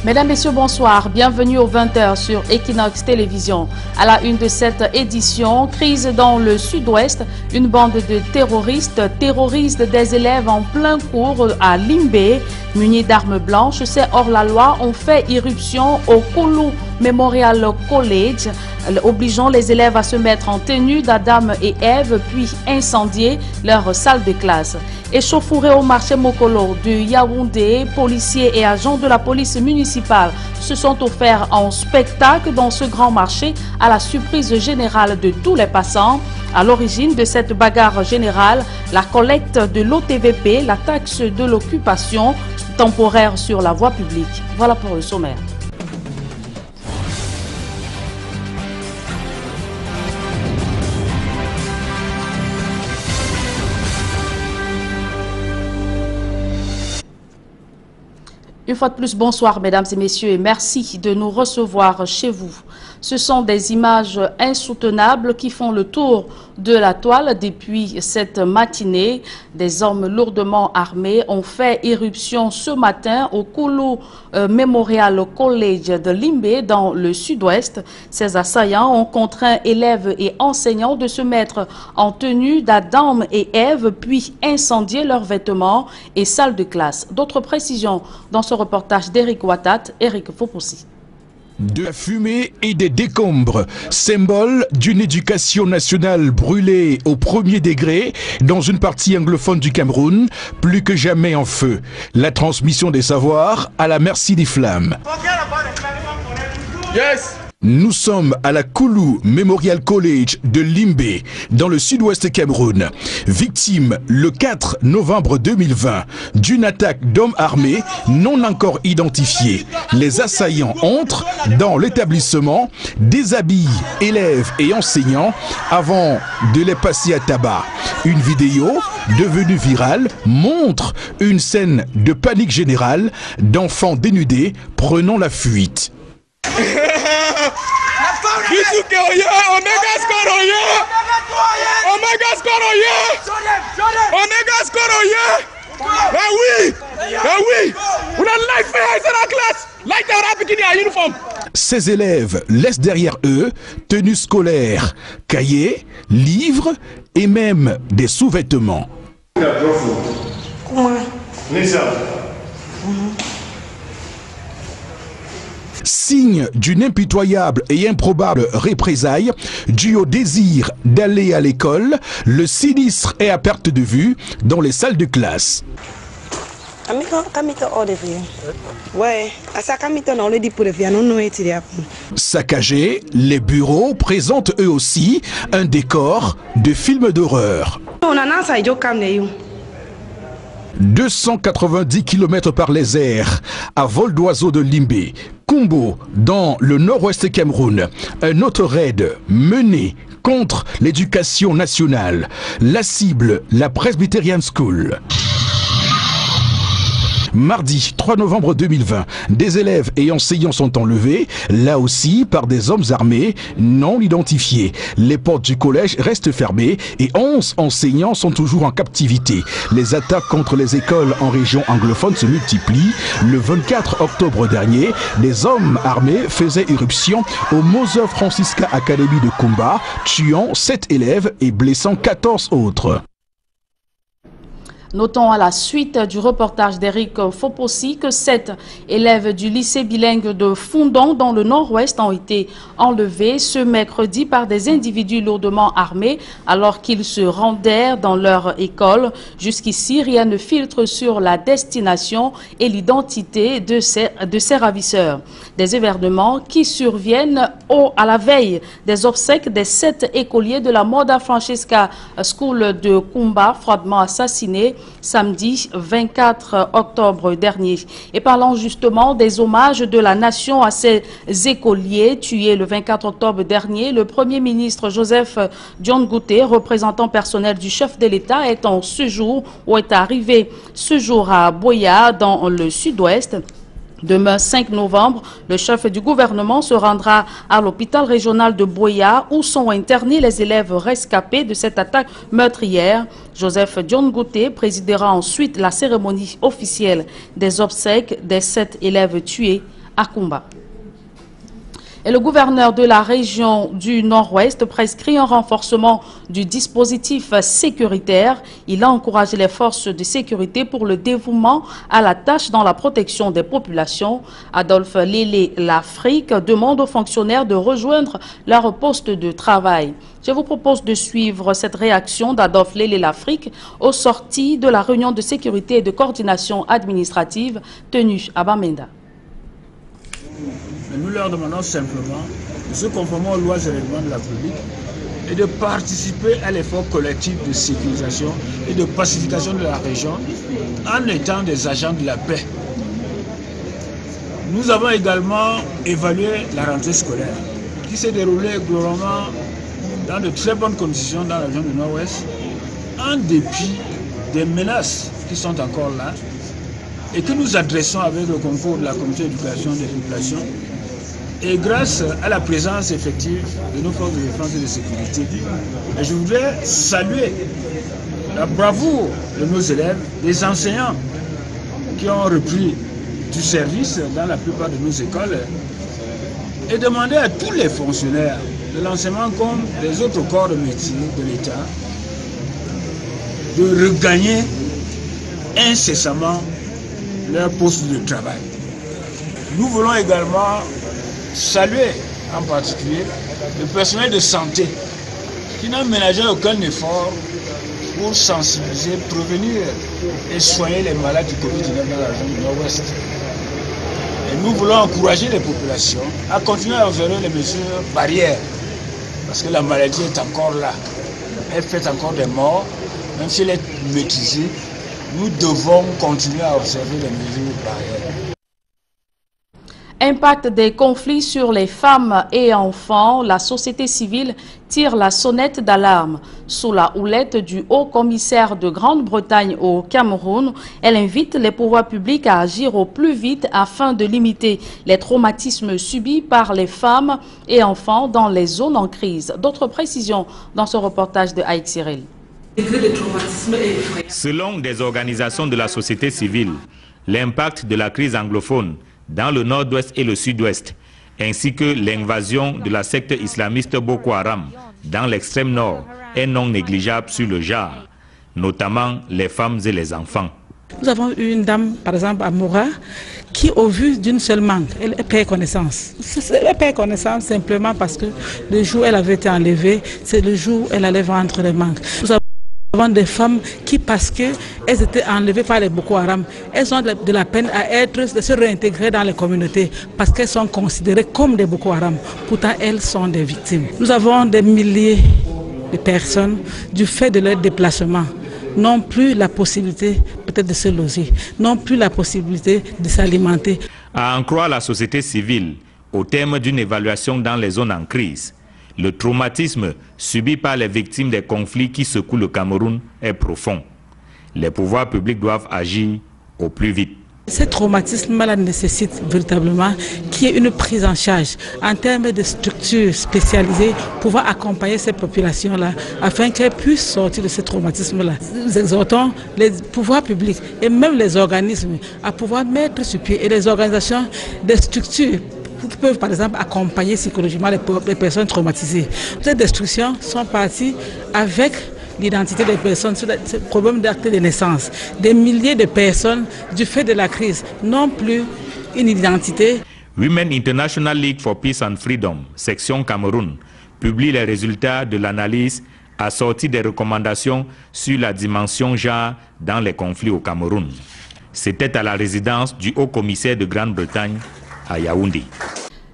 Mesdames, Messieurs, bonsoir. Bienvenue aux 20h sur Equinox Télévision. À la une de cette édition, crise dans le sud-ouest. Une bande de terroristes terrorise des élèves en plein cours à Limbé. Munis d'armes blanches, ces hors-la-loi ont fait irruption au Koulou Memorial College, obligeant les élèves à se mettre en tenue d'Adam et Ève, puis incendier leur salle de classe. Échauffourés au marché Mokolo de Yaoundé, policiers et agents de la police municipale se sont offerts en spectacle dans ce grand marché à la surprise générale de tous les passants. À l'origine de cette bagarre générale, la collecte de l'OTVP, la taxe de l'occupation temporaire sur la voie publique. Voilà pour le sommaire. Une fois de plus, bonsoir mesdames et messieurs et merci de nous recevoir chez vous. Ce sont des images insoutenables qui font le tour de la toile depuis cette matinée. Des hommes lourdement armés ont fait irruption ce matin au Koulou Memorial College de Limbé dans le sud-ouest. Ces assaillants ont contraint élèves et enseignants de se mettre en tenue d'Adam et Ève puis incendier leurs vêtements et salles de classe. D'autres précisions dans ce reportage d'Éric Ouattat, Eric Fopossi. De la fumée et des décombres, symbole d'une éducation nationale brûlée au premier degré dans une partie anglophone du Cameroun, plus que jamais en feu. La transmission des savoirs à la merci des flammes. Yes. Nous sommes à la Koulou Memorial College de Limbé, dans le sud-ouest Cameroun. Victime le 4 novembre 2020 d'une attaque d'hommes armés non encore identifiés. Les assaillants entrent dans l'établissement, déshabillent élèves et enseignants avant de les passer à tabac. Une vidéo devenue virale montre une scène de panique générale d'enfants dénudés prenant la fuite. Ces élèves laissent derrière eux tenues scolaires, cahiers, livres et même des sous-vêtements. Signe d'une impitoyable et improbable représaille due au désir d'aller à l'école, le sinistre est à perte de vue dans les salles de classe. Saccagés, les bureaux présentent eux aussi un décor de film d'horreur. 290 km par les airs, à vol d'oiseau de Limbé, Kumbo, dans le nord-ouest Cameroun. Un autre raid mené contre l'éducation nationale. La cible, la Presbyterian School. Mardi 3 novembre 2020, des élèves et enseignants sont enlevés, là aussi par des hommes armés non identifiés. Les portes du collège restent fermées et 11 enseignants sont toujours en captivité. Les attaques contre les écoles en région anglophone se multiplient. Le 24 octobre dernier, des hommes armés faisaient irruption au Mother Francisca Academy de Kumba, tuant 7 élèves et blessant 14 autres. Notons à la suite du reportage d'Éric Fopossi que 7 élèves du lycée bilingue de Fondon dans le nord-ouest ont été enlevés ce mercredi par des individus lourdement armés alors qu'ils se rendaient dans leur école. Jusqu'ici, rien ne filtre sur la destination et l'identité de ces ravisseurs. Des événements qui surviennent à la veille des obsèques des 7 écoliers de la Mother Francisca School de Kumba, froidement assassinés samedi 24 octobre dernier. Et parlant justement des hommages de la nation à ces écoliers tués le 24 octobre dernier, le Premier ministre Joseph Dion Ngouté, représentant personnel du chef de l'État, est arrivé ce jour à Boya dans le sud-ouest. Demain 5 novembre, le chef du gouvernement se rendra à l'hôpital régional de Boya où sont internés les élèves rescapés de cette attaque meurtrière. Joseph Dion Ngouté présidera ensuite la cérémonie officielle des obsèques des 7 élèves tués à Kumba. Et le gouverneur de la région du Nord-Ouest prescrit un renforcement du dispositif sécuritaire. Il a encouragé les forces de sécurité pour le dévouement à la tâche dans la protection des populations. Adolphe Lélé Lafrique demande aux fonctionnaires de rejoindre leur poste de travail. Je vous propose de suivre cette réaction d'Adolphe Lélé Lafrique aux sorties de la réunion de sécurité et de coordination administrative tenue à Bamenda. Nous leur demandons simplement de se conformer aux lois et règlements de la République et de participer à l'effort collectif de sécurisation et de pacification de la région en étant des agents de la paix. Nous avons également évalué la rentrée scolaire qui s'est déroulée globalement dans de très bonnes conditions dans la région du Nord-Ouest, en dépit des menaces qui sont encore là et que nous adressons avec le concours de la commission d'éducation des populations et grâce à la présence effective de nos forces de défense et de sécurité. Et je voudrais saluer la bravoure de nos élèves, des enseignants qui ont repris du service dans la plupart de nos écoles et demander à tous les fonctionnaires de l'enseignement comme des autres corps de métier de l'État de regagner incessamment leur poste de travail. Nous voulons également saluer en particulier le personnel de santé qui n'a ménagé aucun effort pour sensibiliser, prévenir et soigner les malades du Covid-19 dans la région du Nord-Ouest. Et nous voulons encourager les populations à continuer à observer les mesures barrières parce que la maladie est encore là. Elle fait encore des morts, même si elle est maîtrisée. Nous devons continuer à observer les mesures barrières. Impact des conflits sur les femmes et enfants, la société civile tire la sonnette d'alarme. Sous la houlette du haut-commissaire de Grande-Bretagne au Cameroun, elle invite les pouvoirs publics à agir au plus vite afin de limiter les traumatismes subis par les femmes et enfants dans les zones en crise. D'autres précisions dans ce reportage de Haït Cyril. Selon des organisations de la société civile, l'impact de la crise anglophone dans le nord-ouest et le sud-ouest, ainsi que l'invasion de la secte islamiste Boko Haram dans l'extrême nord est non négligeable sur le genre, notamment les femmes et les enfants. Nous avons une dame, par exemple, à Moura, qui, au vu d'une seule manque, elle perd connaissance. Elle perd connaissance simplement parce que le jour où elle avait été enlevée, c'est le jour où elle allait vendre les manques. Nous avons des femmes qui, parce qu'elles étaient enlevées par les Boko Haram, elles ont de la peine de se réintégrer dans les communautés parce qu'elles sont considérées comme des Boko Haram. Pourtant, elles sont des victimes. Nous avons des milliers de personnes, du fait de leur déplacement, n'ont plus la possibilité peut-être de se loger, n'ont plus la possibilité de s'alimenter. À en croire la société civile, au terme d'une évaluation dans les zones en crise, le traumatisme subi par les victimes des conflits qui secouent le Cameroun est profond. Les pouvoirs publics doivent agir au plus vite. Ce traumatisme-là nécessite véritablement qu'il y ait une prise en charge en termes de structures spécialisées pour pouvoir accompagner ces populations-là afin qu'elles puissent sortir de ce traumatisme-là. Nous exhortons les pouvoirs publics et même les organismes à pouvoir mettre sur pied et les organisations des structures qui peuvent par exemple accompagner psychologiquement les personnes traumatisées. Ces destructions sont parties avec l'identité des personnes sur ce problème d'acte de naissance. Des milliers de personnes, du fait de la crise, n'ont plus une identité. Women International League for Peace and Freedom, section Cameroun, publie les résultats de l'analyse assortie des recommandations sur la dimension genre dans les conflits au Cameroun. C'était à la résidence du haut-commissaire de Grande-Bretagne à Yaoundé.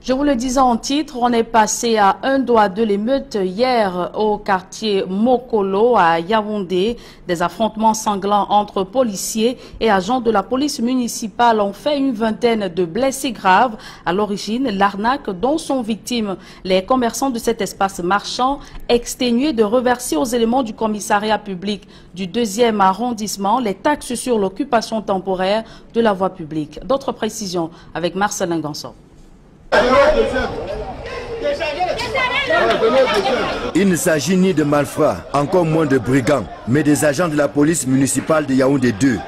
Je vous le disais en titre, on est passé à un doigt de l'émeute hier au quartier Mokolo à Yaoundé. Des affrontements sanglants entre policiers et agents de la police municipale ont fait une vingtaine de blessés graves. À l'origine, l'arnaque dont sont victimes les commerçants de cet espace marchand, exténués de reverser aux éléments du commissariat public du 2e arrondissement les taxes sur l'occupation temporaire de la voie publique. D'autres précisions avec Marcelin Ganson. Il ne s'agit ni de malfrats, encore moins de brigands, mais des agents de la police municipale de Yaoundé 2.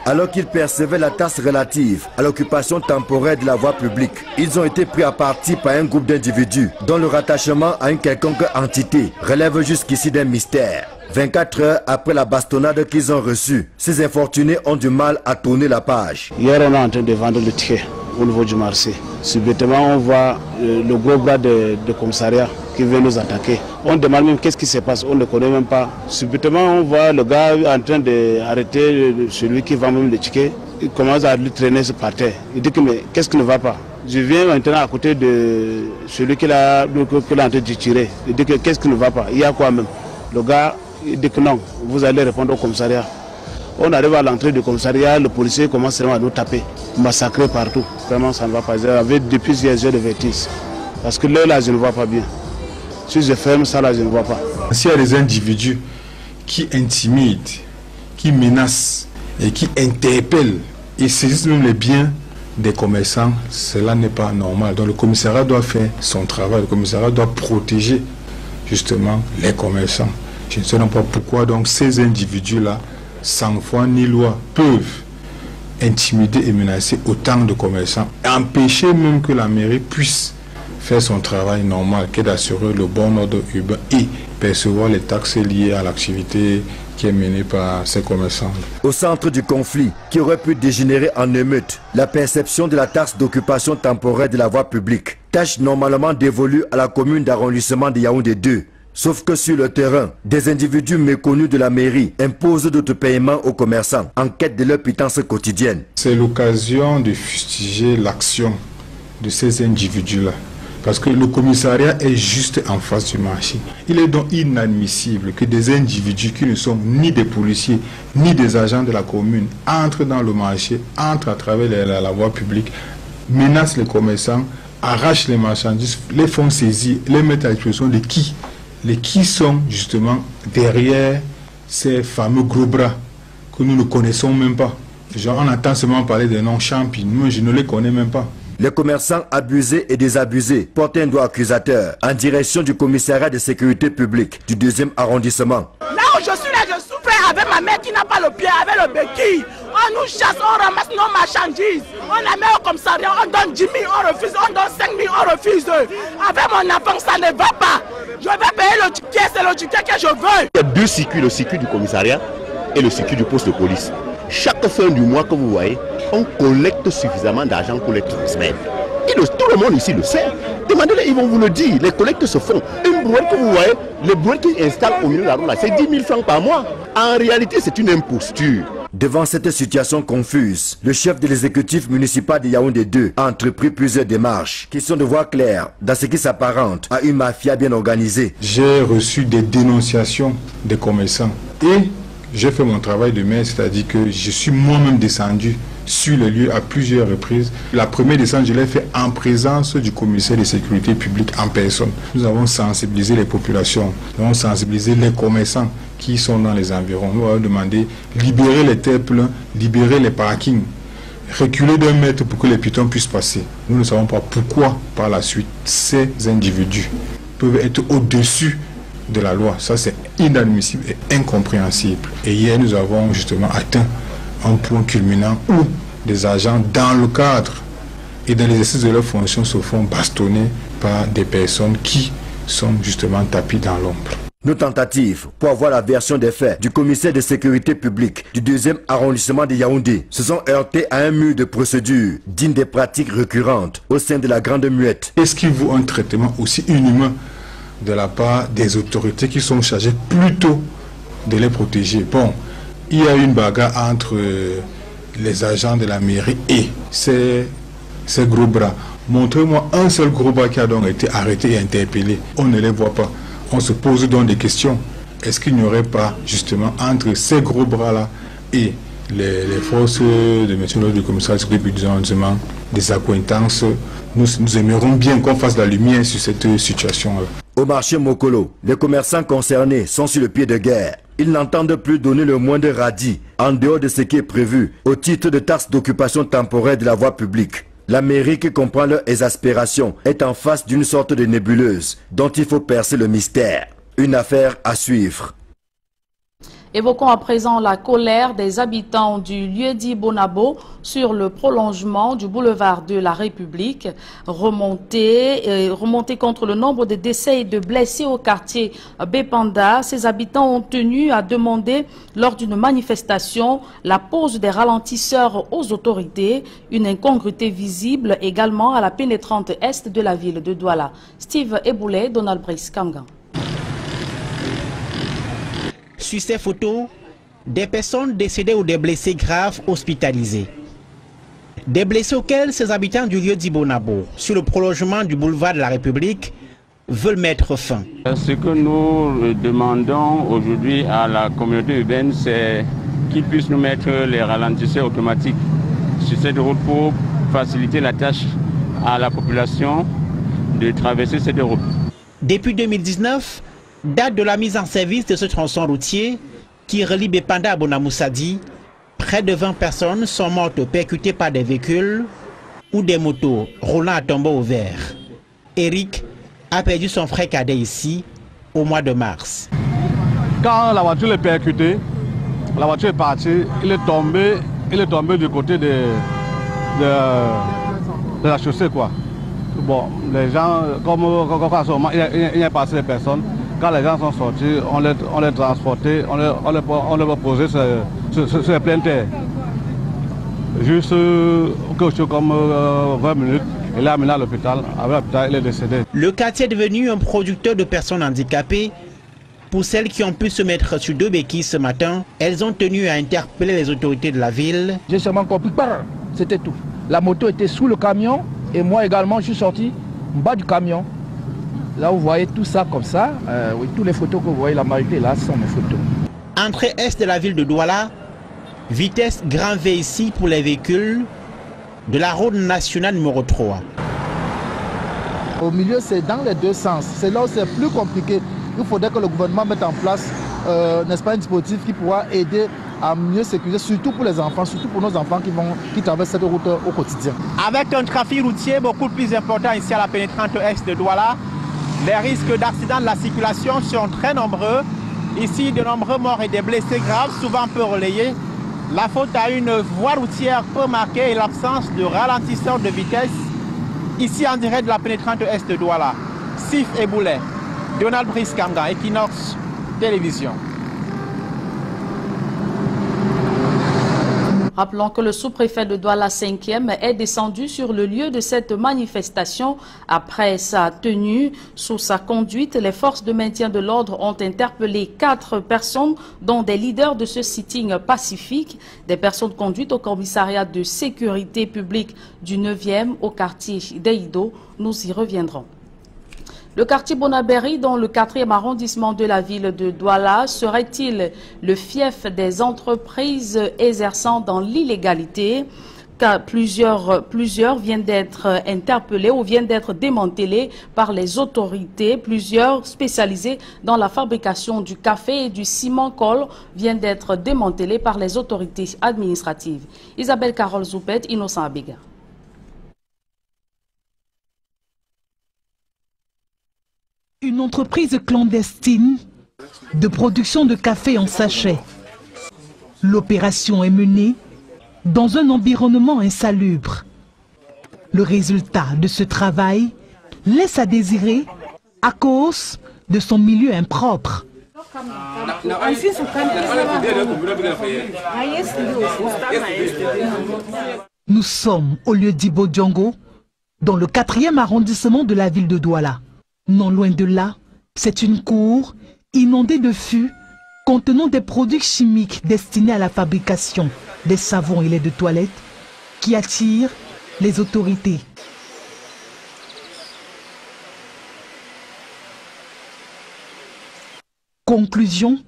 Alors qu'ils percevaient la taxe relative à l'occupation temporaire de la voie publique, ils ont été pris à partie par un groupe d'individus dont le rattachement à une quelconque entité relève jusqu'ici d'un mystère. 24 heures après la bastonnade qu'ils ont reçue, ces infortunés ont du mal à tourner la page. Hier, on est en train de vendre le ticket au niveau du marché. Subitement, on voit le gros bras de commissariat qui veut nous attaquer. On demande même qu'est-ce qui se passe, on ne connaît même pas. Subitement, on voit le gars en train d'arrêter celui qui vend même le ticket. Il commence à lui traîner par terre. Il dit que mais qu'est-ce qui ne va pas? Je viens maintenant à côté de celui qui l'a en train de tirer. Il dit que qu'est-ce qui ne va pas? Il y a quoi même? Le gars il dit que non, vous allez répondre au commissariat. On arrive à l'entrée du commissariat, le policier commence à nous taper, massacrer partout. Vraiment, ça ne va pas. Depuis hier, j'ai de vertige. Parce que là, je ne vois pas bien. Si je ferme ça, là, je ne vois pas. S'il y a des individus qui intimident, qui menacent et qui interpellent et saisissent même les biens des commerçants, cela n'est pas normal. Donc le commissariat doit faire son travail. Le commissariat doit protéger justement les commerçants. Je ne sais pas pourquoi donc ces individus-là, sans foi ni loi, peuvent intimider et menacer autant de commerçants, et empêcher même que la mairie puisse faire son travail normal, qui est d'assurer le bon ordre urbain et percevoir les taxes liées à l'activité qui est menée par ces commerçants. Au centre du conflit, qui aurait pu dégénérer en émeute, la perception de la taxe d'occupation temporaire de la voie publique, tâche normalement dévolue à la commune d'arrondissement de Yaoundé 2. Sauf que sur le terrain, des individus méconnus de la mairie imposent d'autres paiements aux commerçants en quête de leur pitance quotidienne. C'est l'occasion de fustiger l'action de ces individus-là. Parce que le commissariat est juste en face du marché. Il est donc inadmissible que des individus qui ne sont ni des policiers, ni des agents de la commune, entrent dans le marché, entrent à travers la voie publique, menacent les commerçants, arrachent les marchandises, les font saisir, les mettent à l'exposition de qui? Les qui sont justement derrière ces fameux gros bras que nous ne connaissons même pas. Genre, on entend seulement parler des noms Champi, moi je ne les connais même pas. Les commerçants abusés et désabusés portent un doigt accusateur en direction du commissariat de sécurité publique du 2e arrondissement. Là où je suis là, je souffre avec ma mère qui n'a pas le pied, avec le béquille. On nous chasse, on ramasse nos marchandises. On la met au commissariat, on donne 10 000, on refuse, on donne 5 000, on refuse. Avec mon enfant, ça ne va pas. Je vais payer le ticket, c'est le ticket que je veux. Il y a deux circuits, le circuit du commissariat et le circuit du poste de police. Chaque fin du mois que vous voyez, on collecte suffisamment d'argent pour les transmettre. Et tout le monde ici le sait. Demandez-les, ils vont vous le dire. Les collectes se font. Une brouette que vous voyez, les brouettes qu'ils installent au milieu de la route, c'est 10 000 francs par mois. En réalité, c'est une imposture. Devant cette situation confuse, le chef de l'exécutif municipal de Yaoundé 2 a entrepris plusieurs démarches qui sont de voir clair dans ce qui s'apparente à une mafia bien organisée. J'ai reçu des dénonciations des commerçants et j'ai fait mon travail de maire, c'est-à-dire que je suis moi-même descendu sur le lieu à plusieurs reprises. La première descente, je l'ai fait en présence du commissaire de sécurité publique en personne. Nous avons sensibilisé les populations, nous avons sensibilisé les commerçants qui sont dans les environs. Nous avons demandé libérer les terres pleines, libérer les parkings, reculer d'un mètre pour que les piétons puissent passer. Nous ne savons pas pourquoi, par la suite, ces individus peuvent être au-dessus de la loi. Ça, c'est inadmissible et incompréhensible. Et hier, nous avons justement atteint un point culminant où des agents, dans le cadre et dans l'exercice de leurs fonctions, se font bastonner par des personnes qui sont justement tapis dans l'ombre. Nos tentatives pour avoir la version des faits du commissaire de sécurité publique du 2e arrondissement de Yaoundé se sont heurtés à un mur de procédures dignes des pratiques récurrentes au sein de la Grande Muette. Est-ce qu'il vaut un traitement aussi inhumain de la part des autorités qui sont chargées plutôt de les protéger? Bon, il y a une bagarre entre les agents de la mairie et ces gros bras. Montrez-moi un seul gros bras qui a donc été arrêté et interpellé. On ne les voit pas. On se pose donc des questions. Est-ce qu'il n'y aurait pas justement entre ces gros bras-là et les forces de maintien du commissariat de sécurité publique des accointances? Nous aimerions bien qu'on fasse la lumière sur cette situation-là. Au marché Mokolo, les commerçants concernés sont sur le pied de guerre. Ils n'entendent plus donner le moindre radis en dehors de ce qui est prévu au titre de taxe d'occupation temporaire de la voie publique. La mairie qui comprend leur exaspération est en face d'une sorte de nébuleuse dont il faut percer le mystère. Une affaire à suivre. Évoquons à présent la colère des habitants du lieu-dit Bonabo sur le prolongement du boulevard de la République. Remonté contre le nombre de décès et de blessés au quartier Bépanda, ces habitants ont tenu à demander lors d'une manifestation la pose des ralentisseurs aux autorités, une incongruité visible également à la pénétrante est de la ville de Douala. Steve Eboulé, Donald Brice Kangan. Sur ces photos, des personnes décédées ou des blessés graves hospitalisés. Des blessés auxquels ces habitants du lieu d'Ibonabo, sur le prolongement du boulevard de la République, veulent mettre fin. Ce que nous demandons aujourd'hui à la communauté urbaine, c'est qu'ils puissent nous mettre les ralentisseurs automatiques sur cette route pour faciliter la tâche à la population de traverser cette route. Depuis 2019, date de la mise en service de ce tronçon routier qui relie Bépanda à Bonamoussadi, près de 20 personnes sont mortes percutées par des véhicules ou des motos roulant à tombeau ouvert. Eric a perdu son frère cadet ici au mois de mars. Quand la voiture est percutée, la voiture est partie, il est tombé du côté de la chaussée, quoi. Bon, les gens, comme à ce moment, il y a passé des personnes. Quand les gens sont sortis, on les transportait, on les posait sur les pleines terres. Juste quelque chose comme 20 minutes, il est amené à l'hôpital. Avec l'hôpital, il est décédé. Le quartier est devenu un producteur de personnes handicapées. Pour celles qui ont pu se mettre sur deux béquilles ce matin, elles ont tenu à interpeller les autorités de la ville. J'ai seulement compris, c'était tout. La moto était sous le camion et moi également, je suis sorti en bas du camion. Là, vous voyez tout ça comme ça. Oui, toutes les photos que vous voyez, la majorité là, sont mes photos. Entrée est de la ville de Douala, vitesse grand V ici pour les véhicules de la route nationale numéro 3. Au milieu, c'est dans les deux sens. C'est là où c'est plus compliqué. Il faudrait que le gouvernement mette en place, n'est-ce pas, un dispositif qui pourra aider à mieux sécuriser, surtout pour les enfants, surtout pour nos enfants qui traversent cette route au quotidien. Avec un trafic routier beaucoup plus important ici à la pénétrante est de Douala, les risques d'accident de la circulation sont très nombreux. Ici, de nombreux morts et des blessés graves, souvent peu relayés. La faute à une voie routière peu marquée et l'absence de ralentisseur de vitesse. Ici, en direct de la pénétrante est de Douala. Sif Eboulé, Donald Brice Kangan, Equinox Télévision. Rappelons que le sous-préfet de Douala 5e est descendu sur le lieu de cette manifestation. Après sa tenue, sous sa conduite, les forces de maintien de l'ordre ont interpellé 4 personnes, dont des leaders de ce sitting pacifique, des personnes conduites au commissariat de sécurité publique du 9e au quartier d'Eido. Nous y reviendrons. Le quartier Bonaberi, dans le 4e arrondissement de la ville de Douala, serait-il le fief des entreprises exerçant dans l'illégalité? Car plusieurs viennent d'être interpellés ou viennent d'être démantelés par les autorités. Plusieurs spécialisés dans la fabrication du café et du ciment-colle viennent d'être démantelés par les autorités administratives. Isabelle Carole Zoupet, Innocent Abega. Une entreprise clandestine de production de café en sachet. L'opération est menée dans un environnement insalubre. Le résultat de ce travail laisse à désirer à cause de son milieu impropre. Nous sommes au lieu d'Ibo Django, dans le 4e arrondissement de la ville de Douala. Non loin de là, c'est une cour inondée de fûts contenant des produits chimiques destinés à la fabrication des savons et laits de toilette qui attirent les autorités. Conclusion,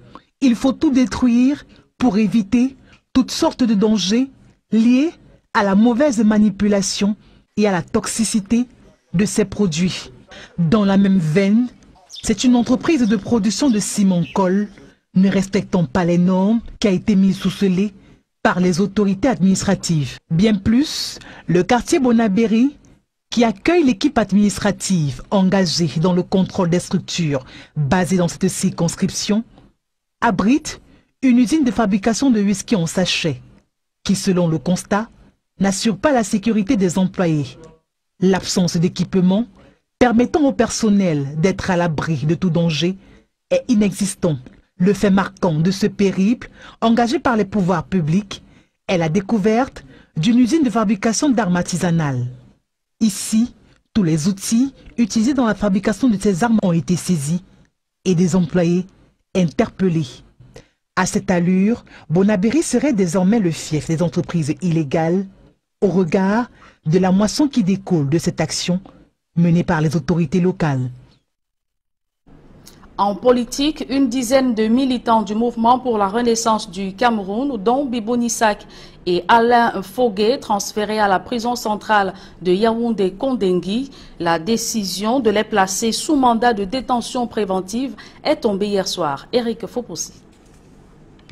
il faut tout détruire pour éviter toutes sortes de dangers liés à la mauvaise manipulation et à la toxicité de ces produits. Dans la même veine, c'est une entreprise de production de ciment-colle ne respectant pas les normes qui a été mise sous scellé par les autorités administratives. Bien plus, le quartier Bonaberi, qui accueille l'équipe administrative engagée dans le contrôle des structures basées dans cette circonscription, abrite une usine de fabrication de whisky en sachet, qui selon le constat, n'assure pas la sécurité des employés. L'absence d'équipement permettant au personnel d'être à l'abri de tout danger est inexistant. Le fait marquant de ce périple, engagé par les pouvoirs publics, est la découverte d'une usine de fabrication d'armes artisanales. Ici, tous les outils utilisés dans la fabrication de ces armes ont été saisis et des employés interpellés. À cette allure, Bonabéry serait désormais le fief des entreprises illégales au regard de la moisson qui découle de cette action menée par les autorités locales. En politique, une dizaine de militants du mouvement pour la renaissance du Cameroun, dont Bibouni Sak et Alain Fogué, transférés à la prison centrale de Yaoundé-Kondengui, la décision de les placer sous mandat de détention préventive est tombée hier soir. Eric Fopossi.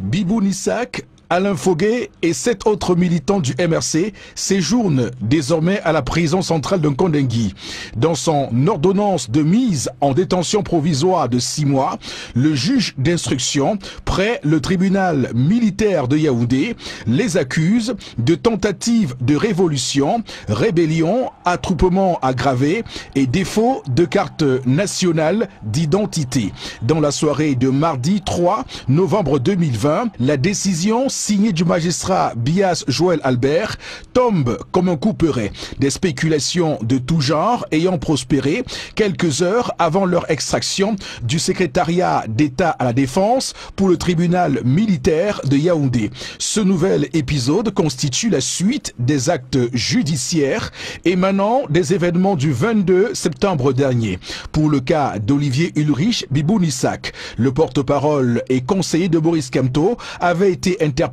Bibouni Sak, Alain Fogué et 7 autres militants du MRC séjournent désormais à la prison centrale de Kondengui. Dans son ordonnance de mise en détention provisoire de 6 mois, le juge d'instruction près le tribunal militaire de Yaoundé les accuse de tentative de révolution, rébellion, attroupement aggravé et défaut de carte nationale d'identité. Dans la soirée de mardi 3 novembre 2020, la décision signé du magistrat Bias Joël Albert tombe comme un couperet. Des spéculations de tout genre ayant prospéré quelques heures avant leur extraction du secrétariat d'État à la Défense pour le tribunal militaire de Yaoundé. Ce nouvel épisode constitue la suite des actes judiciaires émanant des événements du 22 septembre dernier. Pour le cas d'Olivier Ulrich Bibouni Sak, le porte-parole et conseiller de Maurice Kamto avait été interpellé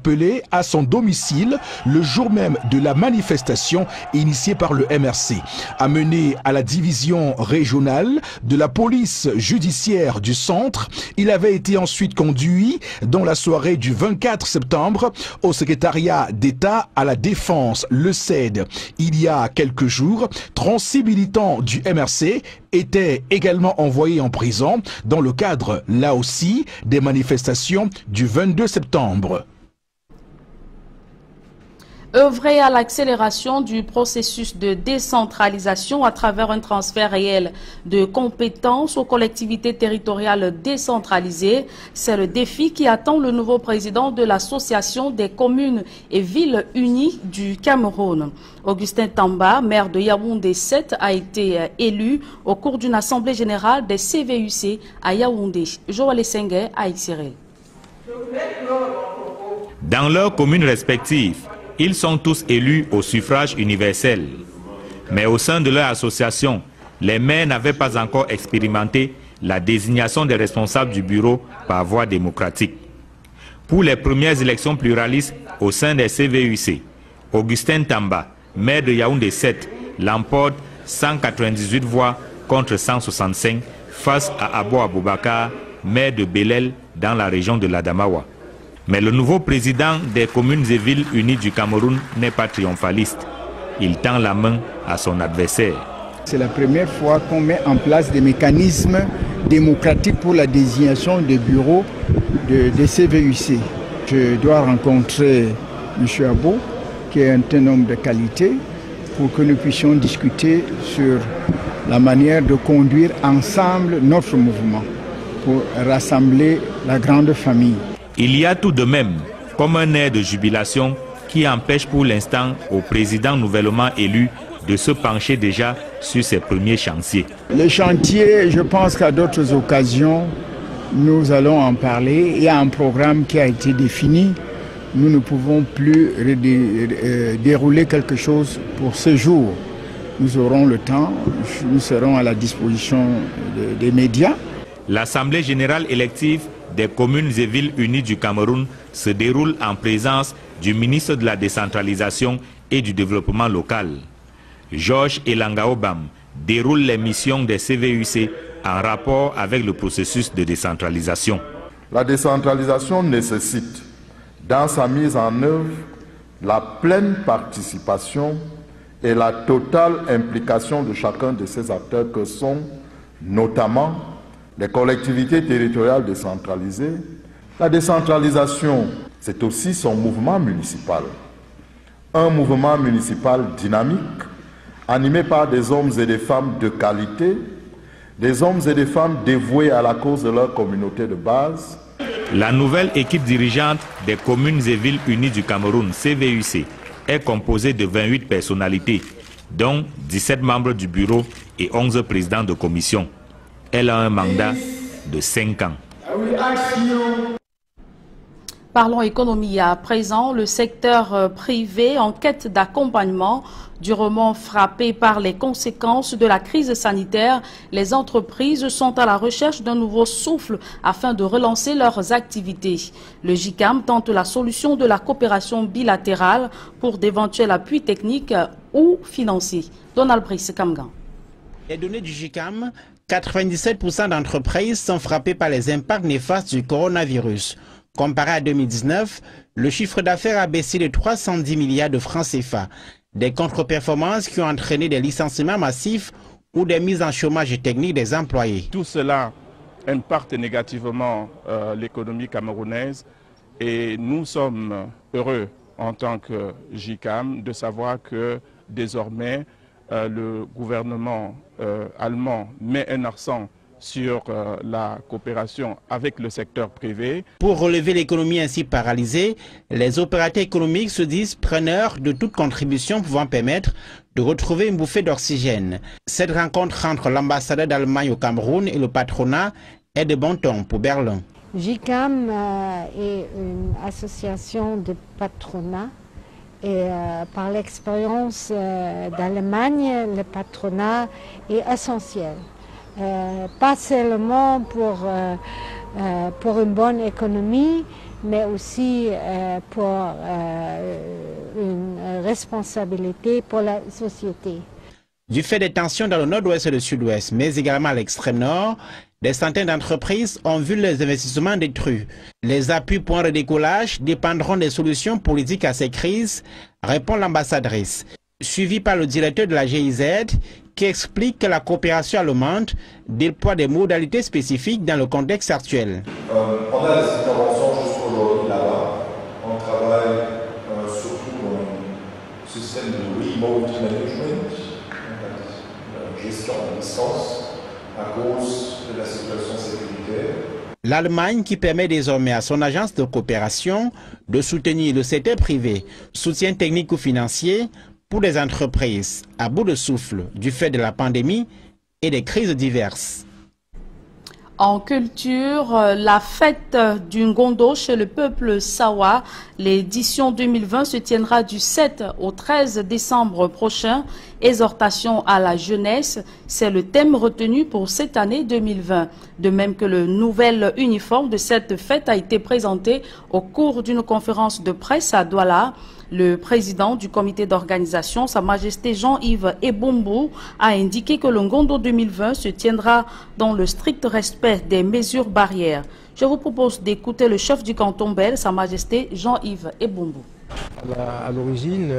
à son domicile le jour même de la manifestation initiée par le MRC. Amené à la division régionale de la police judiciaire du centre, il avait été ensuite conduit dans la soirée du 24 septembre au secrétariat d'État à la Défense, le CED. Il y a quelques jours, 36 militants du MRC étaient également envoyés en prison dans le cadre, là aussi, des manifestations du 22 septembre. Œuvrer à l'accélération du processus de décentralisation à travers un transfert réel de compétences aux collectivités territoriales décentralisées, c'est le défi qui attend le nouveau président de l'Association des communes et villes unies du Cameroun. Augustin Tamba, maire de Yaoundé 7, a été élu au cours d'une assemblée générale des CVUC à Yaoundé. Joël Sengue à Xirel. Dans leurs communes respectives, ils sont tous élus au suffrage universel. Mais au sein de leur association, les maires n'avaient pas encore expérimenté la désignation des responsables du bureau par voie démocratique. Pour les premières élections pluralistes au sein des CVUC, Augustin Tamba, maire de Yaoundé 7, l'emporte 198 voix contre 165 face à Abo Aboubakar, maire de Belel dans la région de l'Adamawa. Mais le nouveau président des communes et villes unies du Cameroun n'est pas triomphaliste. Il tend la main à son adversaire. C'est la première fois qu'on met en place des mécanismes démocratiques pour la désignation des bureaux des CVUC. Je dois rencontrer M. Abo, qui est un homme de qualité, pour que nous puissions discuter sur la manière de conduire ensemble notre mouvement, pour rassembler la grande famille. Il y a tout de même comme un air de jubilation qui empêche pour l'instant au président nouvellement élu de se pencher déjà sur ses premiers chantiers. Les chantiers, je pense qu'à d'autres occasions, nous allons en parler. Il y a un programme qui a été défini. Nous ne pouvons plus dérouler quelque chose pour ce jour. Nous aurons le temps, nous serons à la disposition des médias. L'Assemblée générale élective des communes et villes unies du Cameroun se déroule en présence du ministre de la décentralisation et du développement local. Georges Elangaobam déroule les missions des CVUC en rapport avec le processus de décentralisation. La décentralisation nécessite, dans sa mise en œuvre, la pleine participation et la totale implication de chacun de ces acteurs que sont notamment les collectivités territoriales décentralisées, La décentralisation, c'est aussi son mouvement municipal. Un mouvement municipal dynamique, animé par des hommes et des femmes de qualité, des hommes et des femmes dévoués à la cause de leur communauté de base. La nouvelle équipe dirigeante des communes et villes unies du Cameroun, CVUC, est composée de 28 personnalités, dont 17 membres du bureau et 11 présidents de commission. Elle a un mandat de 5 ans. Parlons économie à présent. Le secteur privé en quête d'accompagnement, durement frappé par les conséquences de la crise sanitaire, les entreprises sont à la recherche d'un nouveau souffle afin de relancer leurs activités. Le JICAM tente la solution de la coopération bilatérale pour d'éventuels appuis techniques ou financiers. Donald Brice Kamgan. Les données du JICAM, 97% d'entreprises sont frappées par les impacts néfastes du coronavirus. Comparé à 2019, le chiffre d'affaires a baissé de 310 milliards de francs CFA. Des contre-performances qui ont entraîné des licenciements massifs ou des mises en chômage technique des employés. Tout cela impacte négativement l'économie camerounaise et nous sommes heureux en tant que JICAM de savoir que désormais le gouvernement allemand met un accent sur la coopération avec le secteur privé. Pour relever l'économie ainsi paralysée, les opérateurs économiques se disent preneurs de toute contribution pouvant permettre de retrouver une bouffée d'oxygène. Cette rencontre entre l'ambassadeur d'Allemagne au Cameroun et le patronat est de bon ton pour Berlin. JICAM est une association de patronat et par l'expérience d'Allemagne, le patronat est essentiel. Pas seulement pour une bonne économie, mais aussi pour une responsabilité pour la société. Du fait des tensions dans le nord-ouest et le sud-ouest, mais également à l'extrême nord, des centaines d'entreprises ont vu leurs investissements détruits. Les appuis pour un redécollage dépendront des solutions politiques à ces crises, répond l'ambassadrice. Suivi par le directeur de la GIZ, qui explique que la coopération allemande déploie des modalités spécifiques dans le contexte actuel. On a des interventions jusqu'aujourd'hui là-bas. On travaille surtout dans le système de remote management, gestion à distance, à cause de la situation sécuritaire. L'Allemagne qui permet désormais à son agence de coopération de soutenir le secteur privé, soutien technique ou financier, pour les entreprises à bout de souffle du fait de la pandémie et des crises diverses. En culture, la fête du Ngondo chez le peuple Sawa, l'édition 2020 se tiendra du 7 au 13 décembre prochain. Exhortation à la jeunesse, c'est le thème retenu pour cette année 2020. De même que le nouvel uniforme de cette fête a été présenté au cours d'une conférence de presse à Douala. Le président du comité d'organisation, Sa Majesté Jean-Yves Ebombo, a indiqué que le Ngondo 2020 se tiendra dans le strict respect des mesures barrières. Je vous propose d'écouter le chef du canton Bel, Sa Majesté Jean-Yves Ebombo. À l'origine,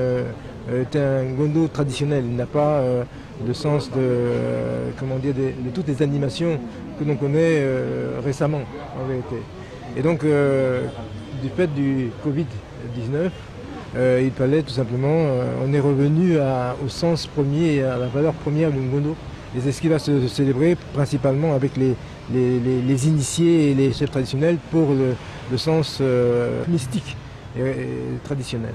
est un Ngondo traditionnel. Il n'a pas le sens de toutes les animations que l'on connaît récemment, en vérité. Et donc, du fait du Covid-19, il fallait tout simplement, on est revenu au sens premier, à la valeur première du Ngondo. Et c'est ce qui va se célébrer principalement avec les initiés et les chefs traditionnels pour le sens mystique et traditionnel.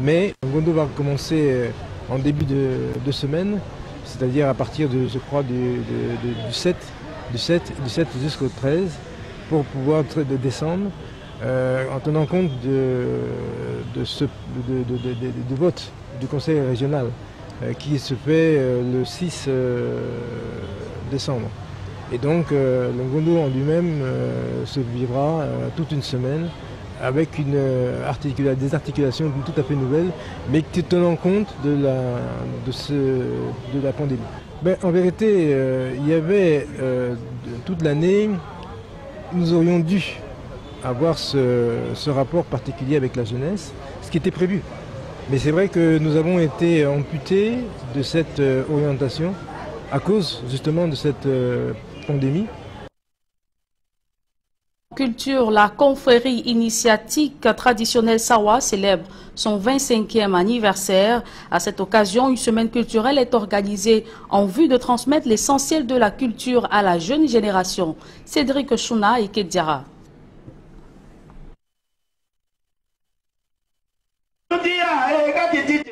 Mais le Ngondo va commencer en début de semaine, c'est-à-dire à partir de, je crois, du 7 jusqu'au 13, pour pouvoir de décembre. En tenant compte du vote du conseil régional qui se fait le 6 décembre. Et donc le Ngondo en lui-même se vivra toute une semaine avec des articulations tout à fait nouvelles, mais qui tenant compte de la pandémie. En vérité, il y avait toute l'année, nous aurions dû avoir ce rapport particulier avec la jeunesse, ce qui était prévu. Mais c'est vrai que nous avons été amputés de cette orientation à cause justement de cette pandémie. Culture, la confrérie initiatique traditionnelle Sawa célèbre son 25e anniversaire. À cette occasion, une semaine culturelle est organisée en vue de transmettre l'essentiel de la culture à la jeune génération. Cédric Chouna et Kediara.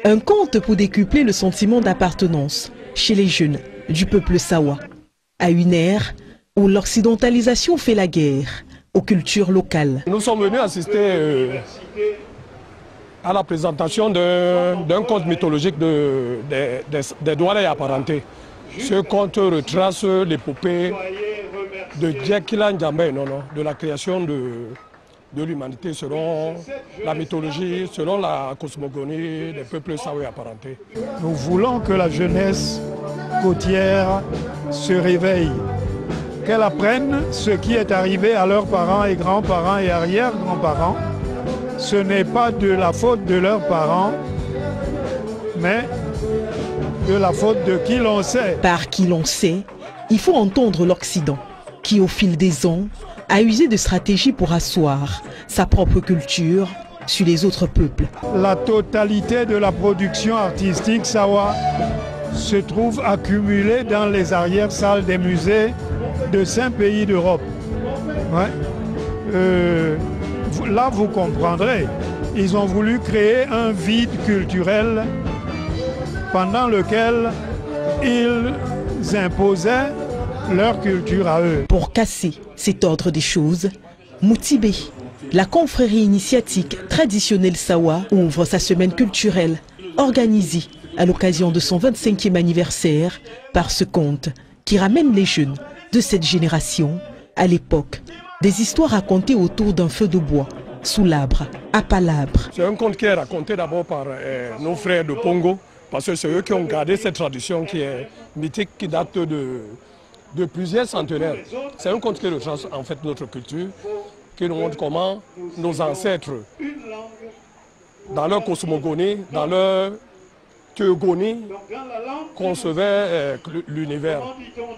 Un conte pour décupler le sentiment d'appartenance chez les jeunes du peuple Sawa, à une ère où l'occidentalisation fait la guerre aux cultures locales. Nous sommes venus assister à la présentation d'un conte mythologique des Douala et apparentés. Ce conte retrace l'épopée de Djekila Ndjambe, de la création de l'humanité selon la mythologie, selon la cosmogonie des peuples Sawa et apparentés. Nous voulons que la jeunesse côtière se réveille, qu'elle apprenne ce qui est arrivé à leurs parents et grands-parents et arrière-grands-parents. Ce n'est pas de la faute de leurs parents, mais de la faute de qui l'on sait. Par qui l'on sait, il faut entendre l'Occident, qui au fil des ans a usé de stratégies pour asseoir sa propre culture sur les autres peuples. La totalité de la production artistique Sawa se trouve accumulée dans les arrière-salles des musées de 5 pays d'Europe. Là, vous comprendrez, ils ont voulu créer un vide culturel pendant lequel ils imposaient leur culture à eux. Pour casser cet ordre des choses, Moutibé, la confrérie initiatique traditionnelle Sawa, ouvre sa semaine culturelle organisée à l'occasion de son 25e anniversaire par ce conte qui ramène les jeunes de cette génération à l'époque des histoires racontées autour d'un feu de bois, sous l'arbre, à palabre. C'est un conte qui est raconté d'abord par nos frères de Pongo, parce que c'est eux qui ont gardé cette tradition qui est mythique, qui date de plusieurs centenaires. C'est un conte qui retrace en fait notre culture, qui nous montre comment nos ancêtres, dans leur cosmogonie, dans leur théogonie, concevaient l'univers,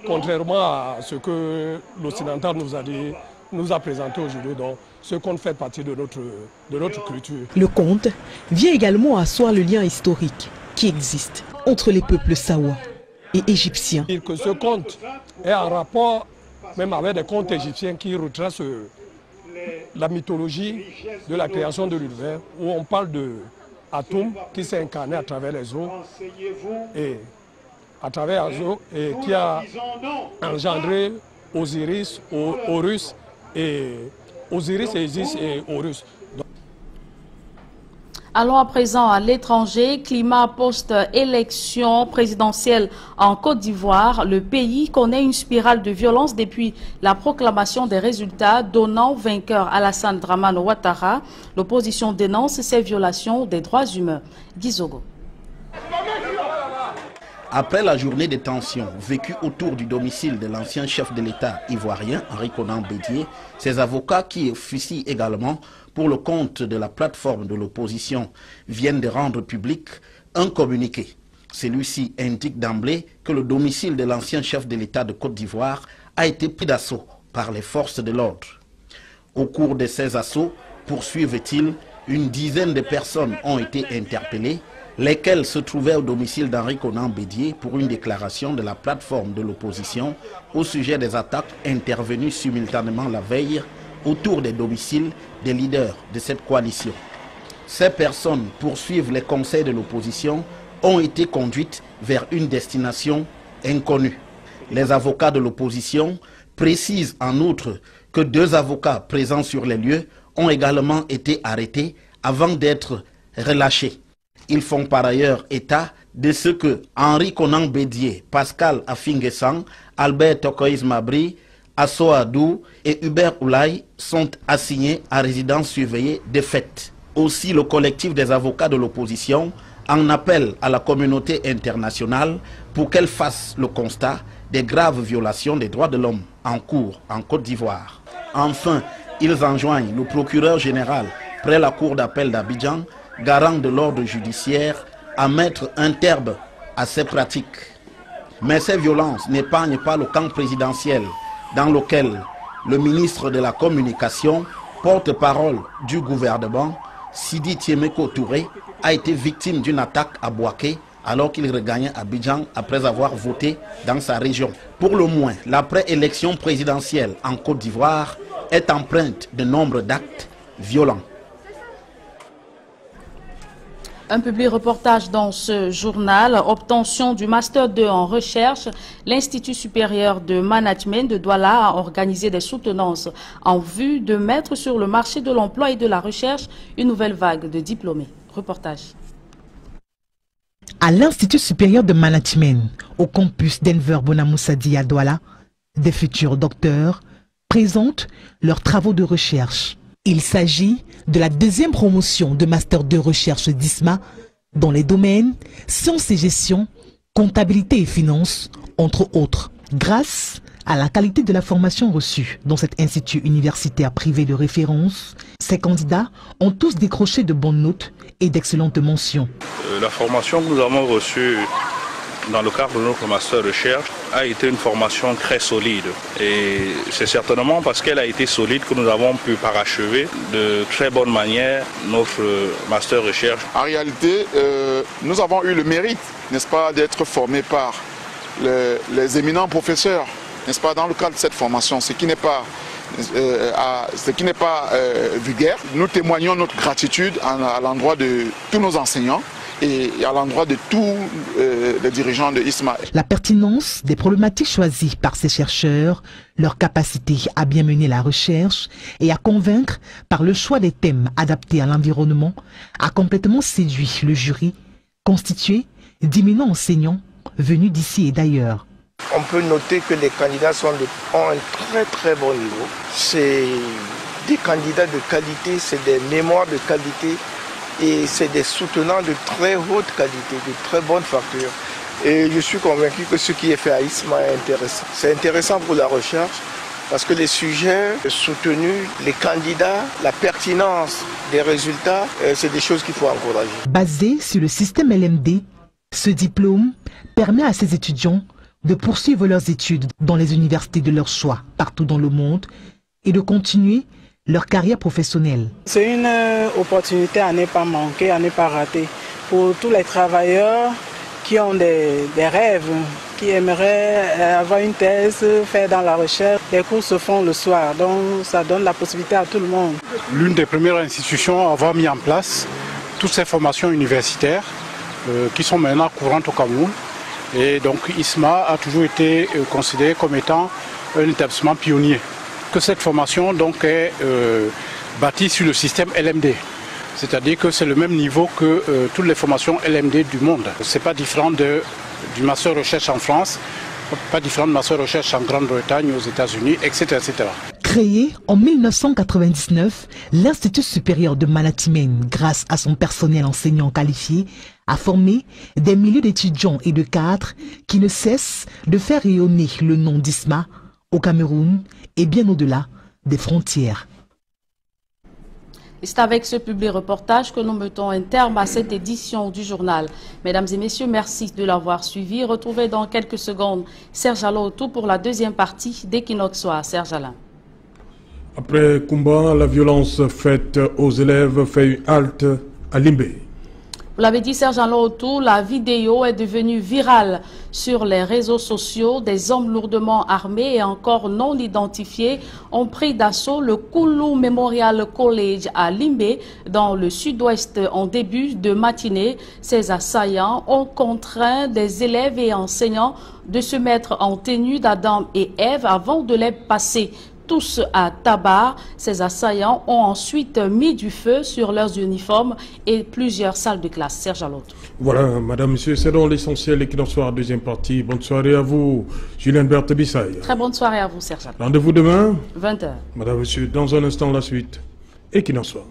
contrairement à ce que l'occidental nous a présenté aujourd'hui. Donc, ce conte fait partie de notre culture. Le conte vient également asseoir le lien historique qui existe entre les peuples Sawa et égyptiens. Que ce conte est en rapport même avec des contes égyptiens qui retracent la mythologie de la création de l'univers, où on parle de Atum qui s'est incarné à travers les eaux et qui a engendré Osiris, Horus et Isis et Horus. Allons à présent à l'étranger. Climat post-élection présidentielle en Côte d'Ivoire. Le pays connaît une spirale de violence depuis la proclamation des résultats donnant vainqueur Alassane Dramane Ouattara. L'opposition dénonce ces violations des droits humains. Gizogo. Après la journée de tension vécue autour du domicile de l'ancien chef de l'État ivoirien, Henri Konan Bédié, ses avocats qui officient également pour le compte de la plateforme de l'opposition viennent de rendre public un communiqué. Celui-ci indique d'emblée que le domicile de l'ancien chef de l'État de Côte d'Ivoire a été pris d'assaut par les forces de l'ordre. Au cours de ces assauts, poursuivent-ils, une dizaine de personnes ont été interpellées, lesquels se trouvaient au domicile d'Henri Konan Bédié pour une déclaration de la plateforme de l'opposition au sujet des attaques intervenues simultanément la veille autour des domiciles des leaders de cette coalition. Ces personnes poursuivent les conseils de l'opposition, ont été conduites vers une destination inconnue. Les avocats de l'opposition précisent en outre que 2 avocats présents sur les lieux ont également été arrêtés avant d'être relâchés. Ils font par ailleurs état de ce que Henri Konan Bédié, Pascal Afinguessan, Albert Tokoïs Mabri, Asso Adou et Hubert Oulaye sont assignés à résidence surveillée de fait. Aussi, le collectif des avocats de l'opposition en appelle à la communauté internationale pour qu'elle fasse le constat des graves violations des droits de l'homme en cours en Côte d'Ivoire. Enfin, ils enjoignent le procureur général près la cour d'appel d'Abidjan, garant de l'ordre judiciaire, à mettre un terme à ces pratiques. Mais ces violences n'épargnent pas le camp présidentiel, dans lequel Le ministre de la Communication, porte-parole du gouvernement, Sidi Tiemeko Touré, a été victime d'une attaque à Bouaké alors qu'il regagnait Abidjan après avoir voté dans sa région. Pour le moins, la préélection présidentielle en Côte d'Ivoire est empreinte de nombre d'actes violents. Un public reportage dans ce journal. Obtention du Master 2 en recherche. L'Institut supérieur de management de Douala a organisé des soutenances en vue de mettre sur le marché de l'emploi et de la recherche une nouvelle vague de diplômés. Reportage. À l'Institut supérieur de management, au campus d'Enver Bonamoussadi à Douala, des futurs docteurs présentent leurs travaux de recherche. Il s'agit de la deuxième promotion de Master 2 recherche d'ISMA dans les domaines sciences et gestion, comptabilité et finances, entre autres. Grâce à la qualité de la formation reçue dans cet institut universitaire privé de référence, ces candidats ont tous décroché de bonnes notes et d'excellentes mentions. La formation que nous avons reçue dans le cadre de notre master recherche a été une formation très solide. Et c'est certainement parce qu'elle a été solide que nous avons pu parachever de très bonne manière notre master recherche. En réalité, nous avons eu le mérite, n'est-ce pas, d'être formés par les éminents professeurs, n'est-ce pas, dans le cadre de cette formation, ce qui n'est pas vulgaire. Nous témoignons notre gratitude à l'endroit de tous nos enseignants et à l'endroit de tous les dirigeants de ISMA. La pertinence des problématiques choisies par ces chercheurs, leur capacité à bien mener la recherche et à convaincre par le choix des thèmes adaptés à l'environnement a complètement séduit le jury, constitué d'éminents enseignants venus d'ici et d'ailleurs. On peut noter que les candidats ont un très très bon niveau. C'est des candidats de qualité, c'est des mémoires de qualité et c'est des soutenants de très haute qualité, de très bonne facture. Et je suis convaincu que ce qui est fait à ISMA est intéressant. C'est intéressant pour la recherche parce que les sujets soutenus, les candidats, la pertinence des résultats, c'est des choses qu'il faut encourager. Basé sur le système LMD, ce diplôme permet à ces étudiants de poursuivre leurs études dans les universités de leur choix partout dans le monde et de continuer leur carrière professionnelle. C'est une opportunité à ne pas manquer, à ne pas rater pour tous les travailleurs qui ont des rêves, qui aimeraient avoir une thèse, faire dans la recherche. Les cours se font le soir, donc ça donne la possibilité à tout le monde. L'une des premières institutions à avoir mis en place toutes ces formations universitaires qui sont maintenant courantes au Cameroun. Et donc ISMA a toujours été considéré comme étant un établissement pionnier. Que cette formation donc est bâtie sur le système LMD. C'est-à-dire que c'est le même niveau que toutes les formations LMD du monde. Ce n'est pas différent du master recherche en France, pas différent de master recherche en Grande-Bretagne, aux États-Unis, etc., etc. Créé en 1999, l'Institut supérieur de management, grâce à son personnel enseignant qualifié, a formé des milliers d'étudiants et de cadres qui ne cessent de faire rayonner le nom d'ISMA au Cameroun et bien au-delà des frontières. C'est avec ce public reportage que nous mettons un terme à cette édition du journal. Mesdames et messieurs, merci de l'avoir suivi. Retrouvez dans quelques secondes Serge Alotou pour la deuxième partie d'Equinox Soir. Serge Alain. Après Kumba, la violence faite aux élèves fait une halte à Limbé. Vous l'avez dit, Serge Alotou, la vidéo est devenue virale sur les réseaux sociaux. Des hommes lourdement armés et encore non identifiés ont pris d'assaut le Koulou Memorial College à Limbé, dans le sud-ouest, en début de matinée. Ces assaillants ont contraint des élèves et enseignants de se mettre en tenue d'Adam et Ève avant de les passer tous à tabac. Ces assaillants ont ensuite mis du feu sur leurs uniformes et plusieurs salles de classe. Serge Alotou. Voilà, madame, monsieur, c'est dans l'essentiel Equinox Soir, deuxième partie. Bonne soirée à vous, Julien Berthe Bissaï. Très bonne soirée à vous, Serge Alotou. Rendez-vous demain, 20h. madame, monsieur, dans un instant la suite. Equinox Soir.